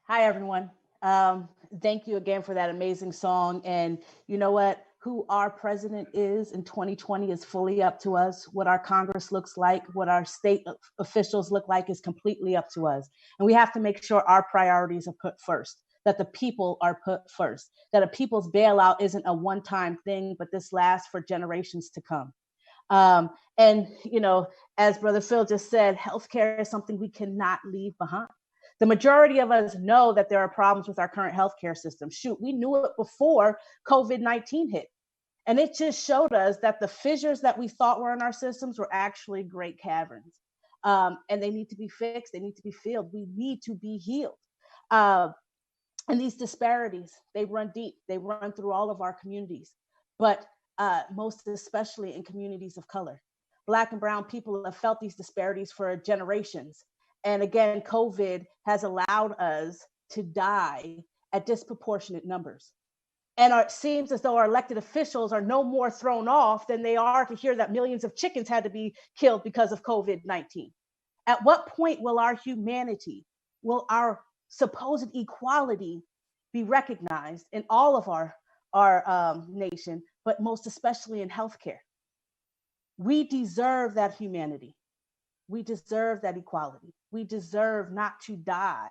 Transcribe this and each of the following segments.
Hi, everyone. Thank you again for that amazing song. And you know what? Who our president is in 2020 is fully up to us. What our Congress looks like, what our state officials look like is completely up to us. And we have to make sure our priorities are put first, that the people are put first, that a people's bailout isn't a one time thing, but this lasts for generations to come. And, as Brother Phil just said, healthcare is something we cannot leave behind. The majority of us know that there are problems with our current healthcare system. Shoot, we knew it before COVID-19 hit. And it just showed us that the fissures that we thought were in our systems were actually great caverns. And they need to be fixed, they need to be filled. We need to be healed. Uh, and these disparities, they run deep, they run through all of our communities, but most especially in communities of color. Black and brown people have felt these disparities for generations. And again, COVID has allowed us to die at disproportionate numbers. And it seems as though our elected officials are no more thrown off than they are to hear that millions of chickens had to be killed because of COVID-19. At what point will our humanity, will our supposed equality be recognized in all of our nation, but most especially in healthcare? We deserve that humanity. We deserve that equality. We deserve not to die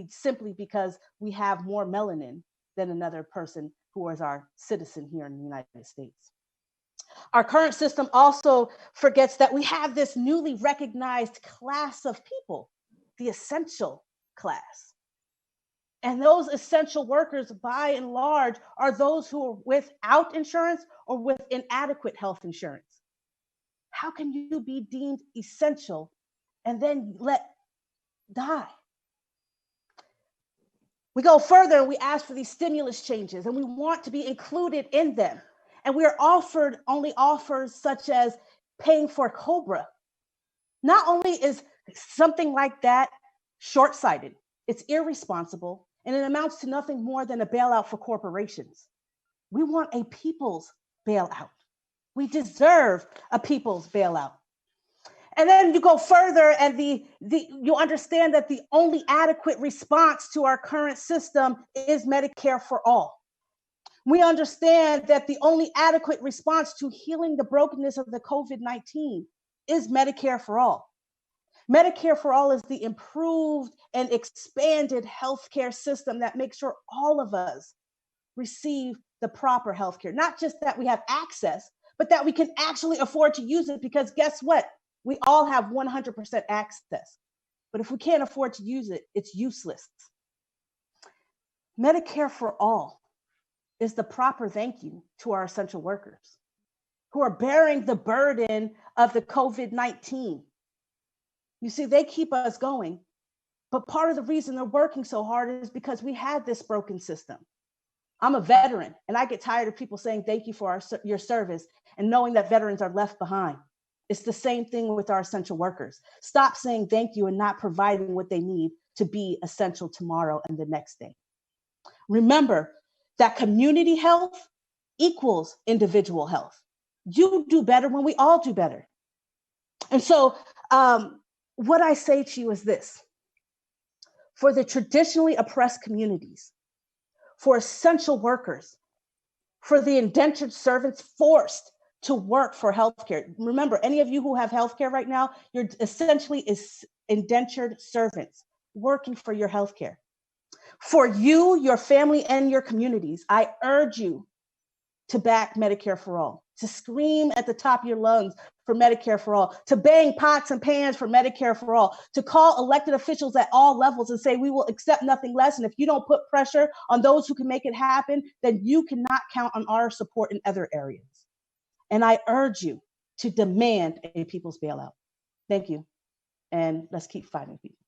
simply because we have more melanin than another person who is our citizen here in the United States. Our current system also forgets that we have this newly recognized class of people, the essential class. And those essential workers, by and large, are those who are without insurance or with inadequate health insurance. How can you be deemed essential and then let die? We go further and we ask for these stimulus changes and we want to be included in them. And we are offered only offers such as paying for COBRA. Not only is something like that short-sighted, it's irresponsible, and it amounts to nothing more than a bailout for corporations. We want a people's bailout. We deserve a people's bailout. And then you go further and you understand that the only adequate response to our current system is Medicare for all. We understand that the only adequate response to healing the brokenness of the COVID-19 is Medicare for all. Medicare for all is the improved and expanded healthcare system that makes sure all of us receive the proper healthcare. Not just that we have access, but that we can actually afford to use it, because guess what? We all have 100% access. But if we can't afford to use it, it's useless. Medicare for all is the proper thank you to our essential workers who are bearing the burden of the COVID-19. You see, they keep us going. But part of the reason they're working so hard is because we had this broken system. I'm a veteran, and I get tired of people saying thank you for your service and knowing that veterans are left behind. It's the same thing with our essential workers. Stop saying thank you and not providing what they need to be essential tomorrow and the next day. Remember that community health equals individual health. You do better when we all do better. And so what I say to you is this: for the traditionally oppressed communities, for essential workers, for the indentured servants forced to work for healthcare. Remember, any of you who have healthcare right now, you're essentially indentured servants working for your healthcare. For you, your family, and your communities, I urge you to back Medicare for all, to scream at the top of your lungs for Medicare for all, to bang pots and pans for Medicare for all, to call elected officials at all levels and say, we will accept nothing less. And if you don't put pressure on those who can make it happen, then you cannot count on our support in other areas. And I urge you to demand a people's bailout. Thank you. And let's keep fighting people.